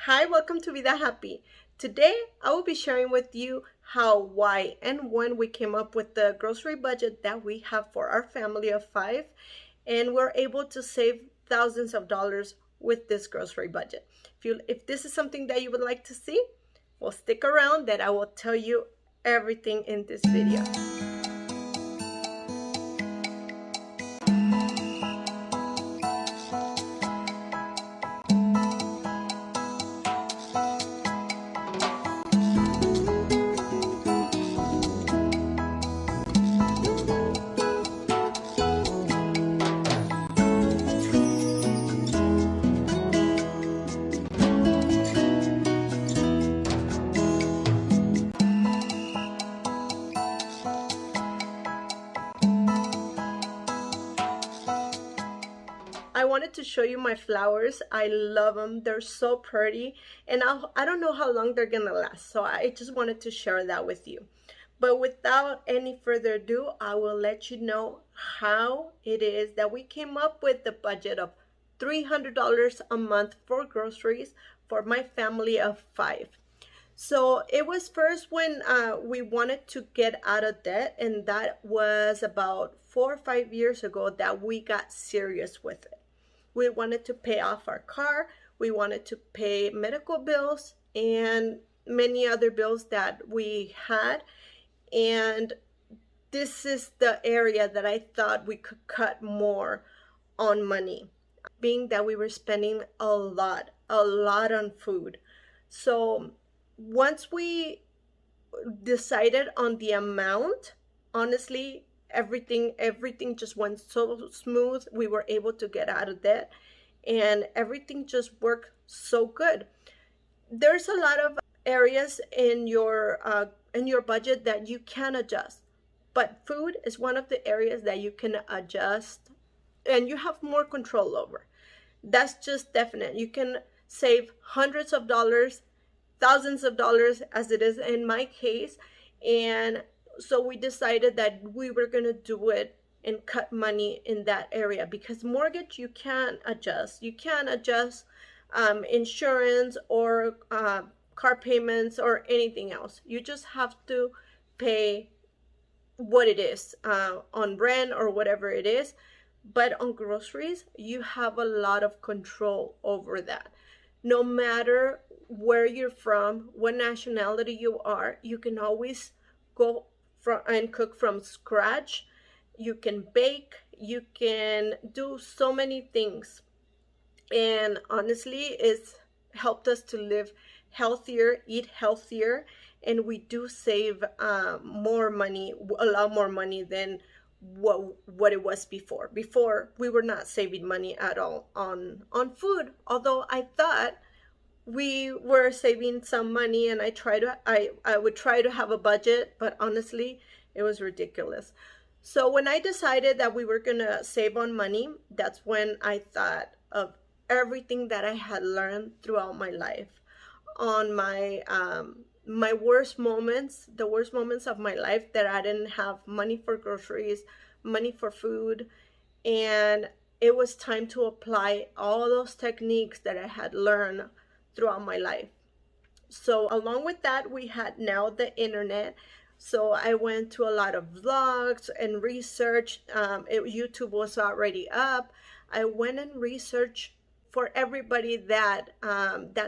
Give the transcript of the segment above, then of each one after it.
Hi, welcome to Vida Happy. Today, I will be sharing with you how, why, and when we came up with the grocery budget that we have for our family of five, and we're able to save thousands of dollars with this grocery budget. If this is something that you would like to see, well, stick around that I will tell you everything in this video. I wanted to show you my flowers. I love them. They're so pretty, and I don't know how long they're gonna last, so I just wanted to share that with you. But without any further ado, I will let you know how it is that we came up with the budget of $300 a month for groceries for my family of five. So it was first when we wanted to get out of debt, and that was about 4 or 5 years ago that we got serious with it. We wanted to pay off our car, we wanted to pay medical bills, and many other bills that we had. And this is the area that I thought we could cut more on money, being that we were spending a lot on food. So once we decided on the amount, honestly, everything just went so smooth. We were able to get out of debt, and everything just worked so good. There's a lot of areas in your budget that you can adjust, but food is one of the areas that you can adjust and you have more control over. That's just definite. You can save hundreds of dollars, thousands of dollars, as it is in my case. And so we decided that we were going to do it and cut money in that area, because mortgage you can adjust. You can adjust insurance or car payments or anything else. You just have to pay what it is on rent or whatever it is. But on groceries, you have a lot of control over that. No matter where you're from, what nationality you are, you can always go from and cook from scratch. You can bake, you can do so many things. And honestly, it's helped us to live healthier, eat healthier, and we do save more money, a lot more money than what it was before. Before, we were not saving money at all on food, although I thought we were saving some money, and I would try to have a budget, but honestly, it was ridiculous. So when I decided that we were gonna save on money, that's when I thought of everything that I had learned throughout my life. On my worst moments, the worst moments of my life, that I didn't have money for groceries, money for food, and it was time to apply all those techniques that I had learned throughout my life. So along with that, we had now the internet. So I went to a lot of vlogs and research. YouTube was already up. I went and researched for everybody that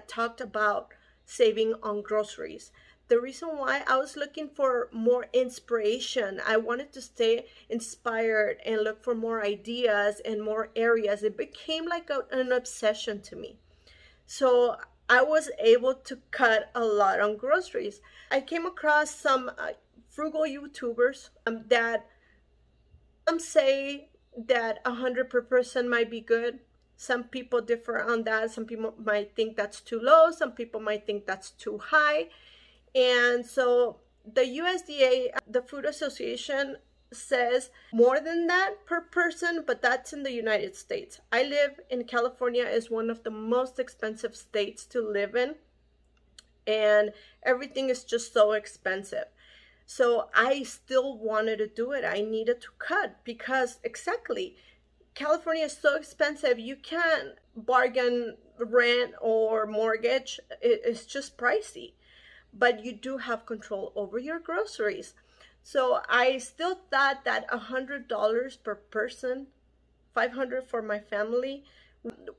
talked about saving on groceries. The reason why I was looking for more inspiration, I wanted to stay inspired and look for more ideas and more areas. It became like an obsession to me. So I was able to cut a lot on groceries. I came across some frugal YouTubers that some say that 100 per person might be good. Some people differ on that. Some people might think that's too low. Some people might think that's too high. And so the USDA, the Food Association, says more than that per person, but that's in the United States. I live in California, is one of the most expensive states to live in, and everything is just so expensive. So I still wanted to do it. I needed to cut because exactly, California is so expensive. You can't bargain rent or mortgage, it's just pricey, but you do have control over your groceries. So I still thought that $100 per person, 500 for my family,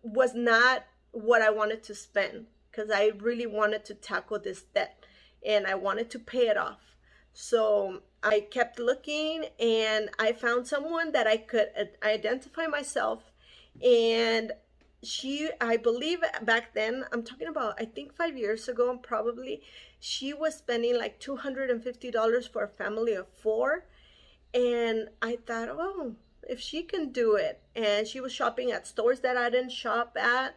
was not what I wanted to spend, because I really wanted to tackle this debt and I wanted to pay it off. So I kept looking and I found someone that I could identify myself. And she, I believe back then, I'm talking about, I think 5 years ago, probably, she was spending like $250 for a family of four. And I thought, oh, if she can do it. And she was shopping at stores that I didn't shop at.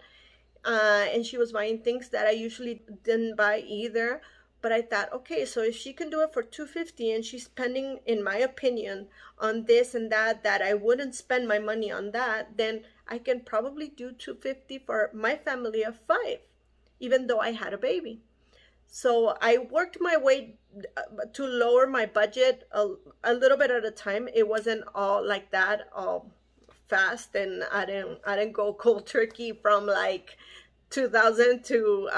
And she was buying things that I usually didn't buy either. But I thought, okay, so if she can do it for 250 and she's spending, in my opinion, on this and that I wouldn't spend my money on that, then I can probably do 250 for my family of five, even though I had a baby. So I worked my way to lower my budget a little bit at a time. It wasn't all like that, all fast, and I didn't go cold turkey from like 2,000 to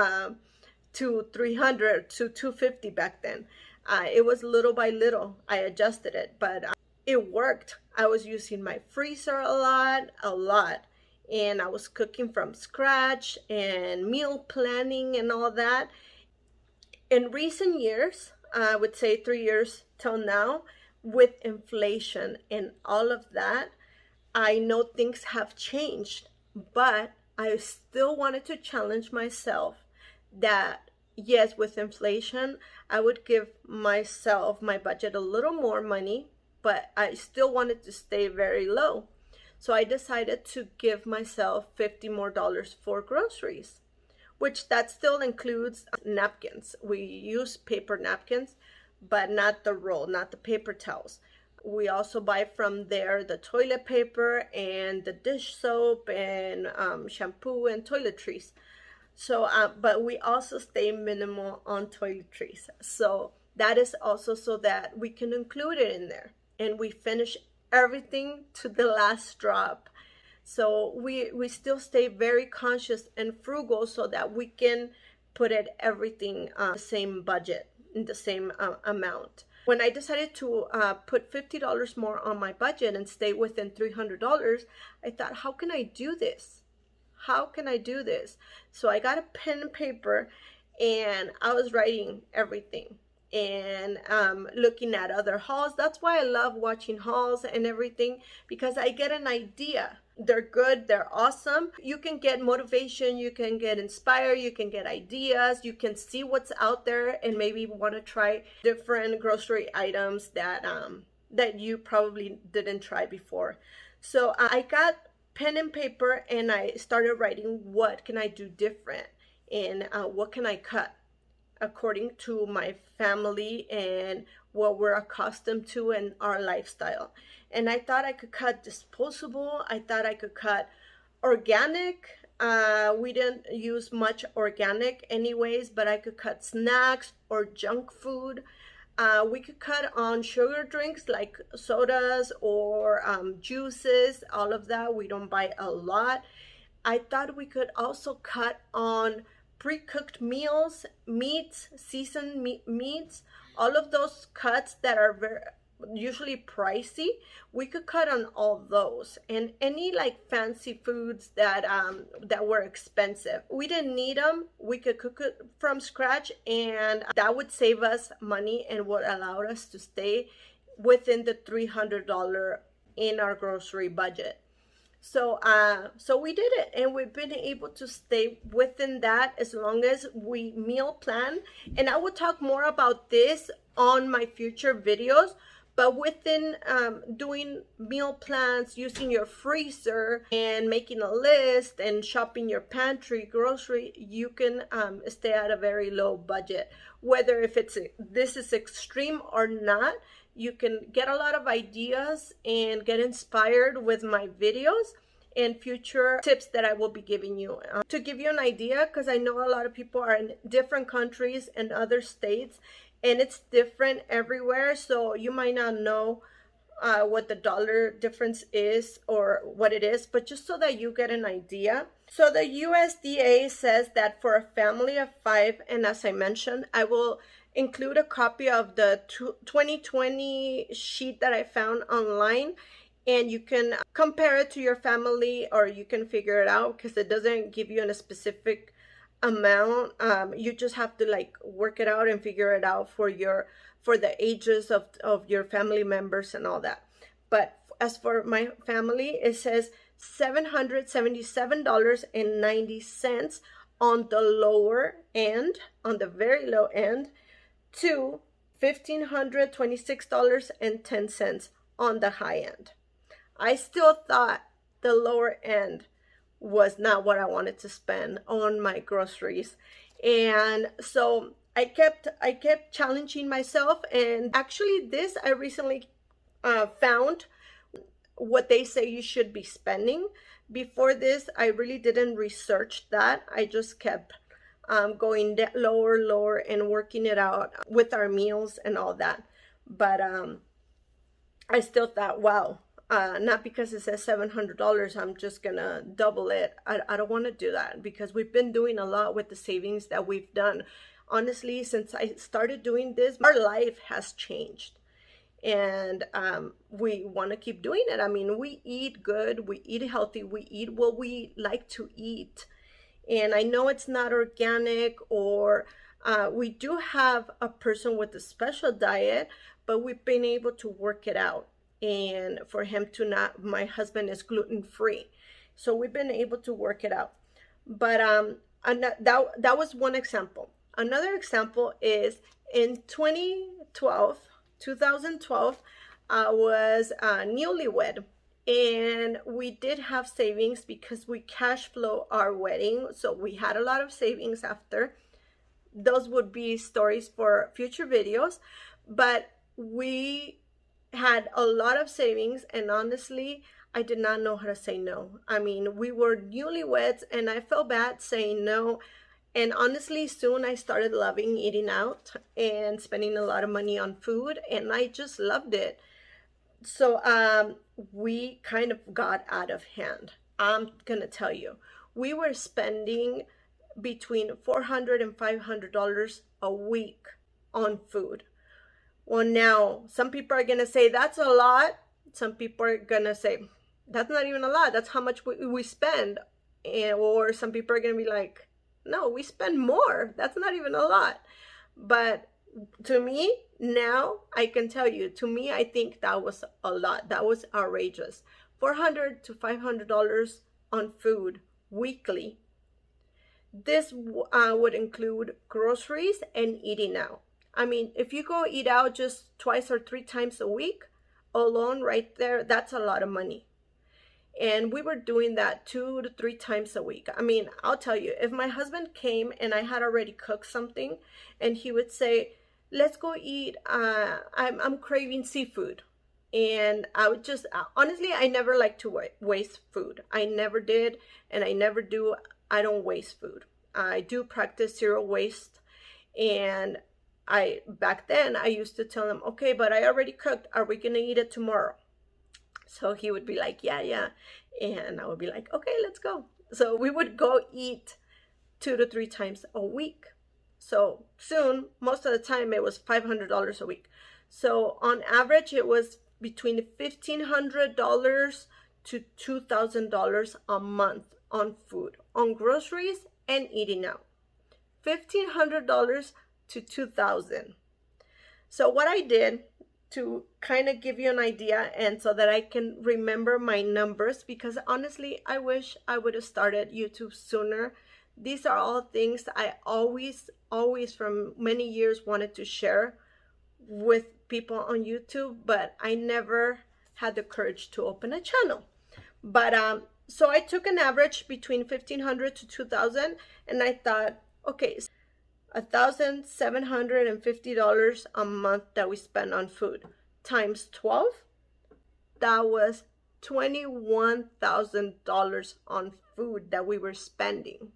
300 to 250 back then. It was little by little. I adjusted it, but it worked. I was using my freezer a lot, and I was cooking from scratch and meal planning and all that. In recent years, I would say 3 years till now, with inflation and all of that, I know things have changed, but I still wanted to challenge myself that yes, with inflation, I would give myself, my budget, a little more money, but I still wanted to stay very low. So I decided to give myself $50 more for groceries, which that still includes napkins. We use paper napkins, but not the roll, not the paper towels. We also buy from there the toilet paper and the dish soap and shampoo and toiletries. So, but we also stay minimal on toiletries. So that is also so that we can include it in there. And we finish everything to the last drop. So we still stay very conscious and frugal so that we can put it everything the same budget, in the same amount. When I decided to put $50 more on my budget and stay within $300, I thought, how can I do this? How can I do this? So I got a pen and paper and I was writing everything and looking at other hauls. That's why I love watching hauls and everything, because I get an idea. They're good, they're awesome. You can get motivation, you can get inspired, you can get ideas, you can see what's out there and maybe want to try different grocery items that you probably didn't try before. So I got pen and paper and I started writing, what can I do different and what can I cut according to my family and what we're accustomed to in our lifestyle. And I thought I could cut disposable. I thought I could cut organic. We didn't use much organic anyways, but I could cut snacks or junk food. We could cut on sugar drinks like sodas or juices, all of that. We don't buy a lot. I thought we could also cut on pre-cooked meals, meats, seasoned meats, all of those cuts that are usually pricey. We could cut on all those, and any like fancy foods that were expensive. We didn't need them. We could cook it from scratch, and that would save us money and would allow us to stay within the $300 in our grocery budget. So we did it, and we've been able to stay within that as long as we meal plan. And I will talk more about this on my future videos. But within doing meal plans, using your freezer and making a list and shopping your pantry, grocery, you can stay at a very low budget. Whether if this is extreme or not, you can get a lot of ideas and get inspired with my videos and future tips that I will be giving you. To give you an idea, because I know a lot of people are in different countries and other states, and it's different everywhere, so you might not know what the dollar difference is or what it is, but just so that you get an idea. So the USDA says that for a family of 5, and as I mentioned, I will include a copy of the 2020 sheet that I found online, and you can compare it to your family, or you can figure it out, because it doesn't give you a specific amount. You just have to like work it out and figure it out for the ages of your family members and all that. But as for my family, it says $777.90 on the lower end, on the very low end, to $1,526.10 on the high end. I still thought the lower end was not what I wanted to spend on my groceries. And so I kept challenging myself, and actually this I recently found what they say you should be spending. Before this, I really didn't research that. I just kept going lower and working it out with our meals and all that. But I still thought, wow, not because it says $700, I'm just gonna double it. I don't want to do that, because we've been doing a lot with the savings that we've done. Honestly, since I started doing this, our life has changed, and we want to keep doing it. I mean, we eat good, we eat healthy, we eat what we like to eat. And I know it's not organic, or we do have a person with a special diet, but we've been able to work it out. And for him to not, my husband is gluten-free, so we've been able to work it out. But that was one example. Another example is in 2012, I was newlywed, and we did have savings because we cash flow our wedding, so we had a lot of savings after. Those would be stories for future videos, but we had a lot of savings, and honestly, I did not know how to say no. I mean, we were newlyweds, and I felt bad saying no. And honestly, soon I started loving eating out and spending a lot of money on food, and I just loved it. So we kind of got out of hand. I'm gonna tell you, we were spending between $400 and $500 a week on food. Well, now some people are gonna say that's a lot. Some people are gonna say that's not even a lot. That's how much we spend. Or some people are gonna be like, no, we spend more. That's not even a lot. But to me, now I can tell you, to me, I think that was a lot. That was outrageous. $400 to $500 on food weekly. This would include groceries and eating out. I mean, if you go eat out just 2 or 3 times a week, alone right there, that's a lot of money. And we were doing that 2 to 3 times a week. I mean, I'll tell you, if my husband came and I had already cooked something, and he would say, let's go eat, I'm craving seafood. And I would just, honestly, I never like to waste food. I never did, and I never do. I don't waste food. I do practice zero waste. And back then I used to tell him, okay, but I already cooked. Are we gonna eat it tomorrow? So he would be like, yeah. And I would be like, okay, let's go. So we would go eat 2 to 3 times a week. So soon, most of the time, it was $500 a week. So on average, it was between $1,500 to $2,000 a month on food, on groceries and eating out. $1,500 to $2,000. So what I did, to kind of give you an idea, and so that I can remember my numbers, because honestly, I wish I would have started YouTube sooner. These are all things I always from many years wanted to share with people on YouTube, but I never had the courage to open a channel. But so I took an average between $1,500 to $2,000, and I thought, okay, $1,750 a month that we spend on food times 12, that was $21,000 on food that we were spending.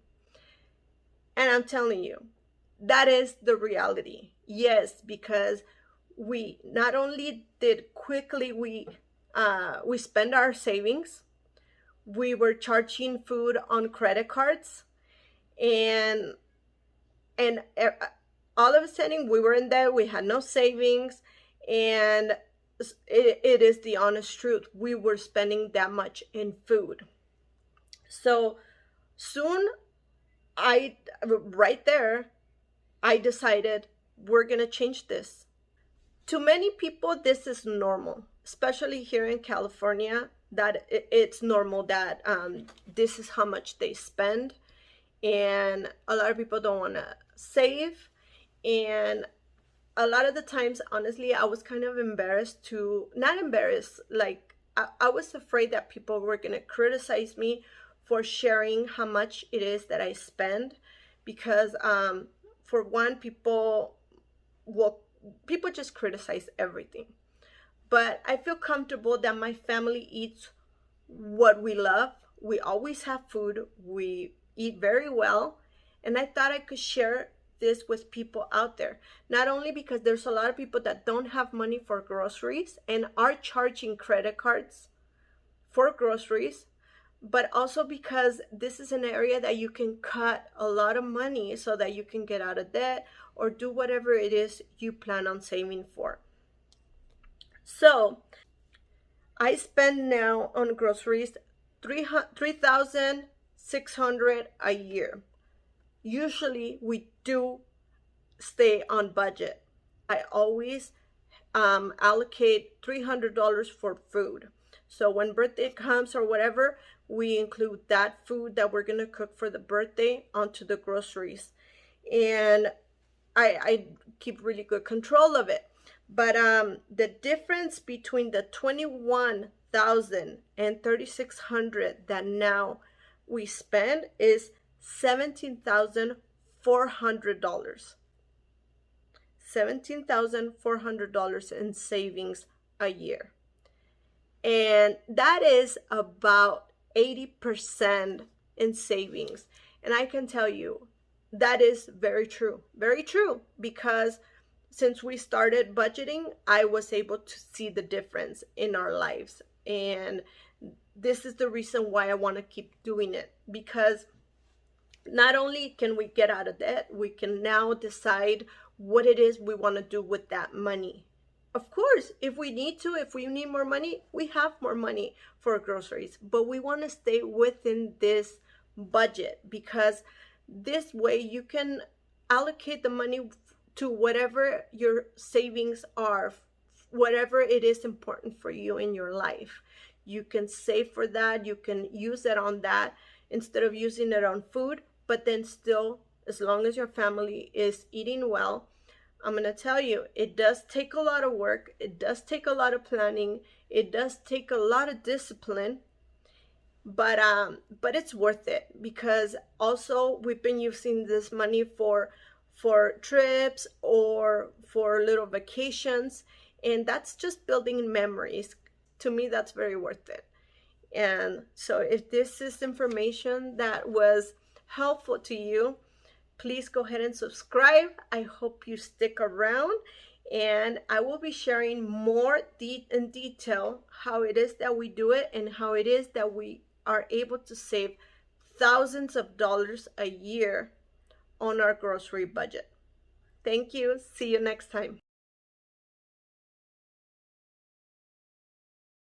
And I'm telling you, that is the reality. Yes, because we not only did quickly we spend our savings, we were charging food on credit cards, and and all of a sudden we were in there, we had no savings, and it is the honest truth, we were spending that much in food. So soon, I right there, I decided we're gonna change this. To many people, this is normal, especially here in California, that it's normal that this is how much they spend. And a lot of people don't want to save. And a lot of the times, honestly, I was kind of embarrassed to, not embarrassed, like I was afraid that people were going to criticize me for sharing how much it is that I spend. Because for one, will people just criticize everything. But I feel comfortable that my family eats what we love. We always have food. We eat very well. And I thought I could share this with people out there. Not only because there's a lot of people that don't have money for groceries and are charging credit cards for groceries, but also because this is an area that you can cut a lot of money so that you can get out of debt or do whatever it is you plan on saving for. So I spend now on groceries 3,600 a year. Usually we do stay on budget. I always allocate $300 for food. So when birthday comes or whatever, we include that food that we're gonna cook for the birthday onto the groceries. And I keep really good control of it. But the difference between the 21,000 and 3,600 that now we spend is $17,400. $17,400 in savings a year. And that is about 80% in savings. And I can tell you, that is very true. Very true. Because since we started budgeting, I was able to see the difference in our lives. And this is the reason why I want to keep doing it. Because not only can we get out of debt, we can now decide what it is we want to do with that money. Of course, if we need to, if we need more money, we have more money for groceries. But we want to stay within this budget, because this way you can allocate the money to whatever your savings are, whatever it is important for you in your life. You can save for that. You can use it on that instead of using it on food. But then still, as long as your family is eating well, I'm going to tell you, it does take a lot of work. It does take a lot of planning. It does take a lot of discipline. But it's worth it, because also we've been using this money for trips or for little vacations, and that's just building memories. To me, that's very worth it. And so if this is information that was helpful to you, please go ahead and subscribe. I hope you stick around, and I will be sharing more in detail how it is that we do it and how it is that we are able to save thousands of dollars a year on our grocery budget. Thank you. See you next time.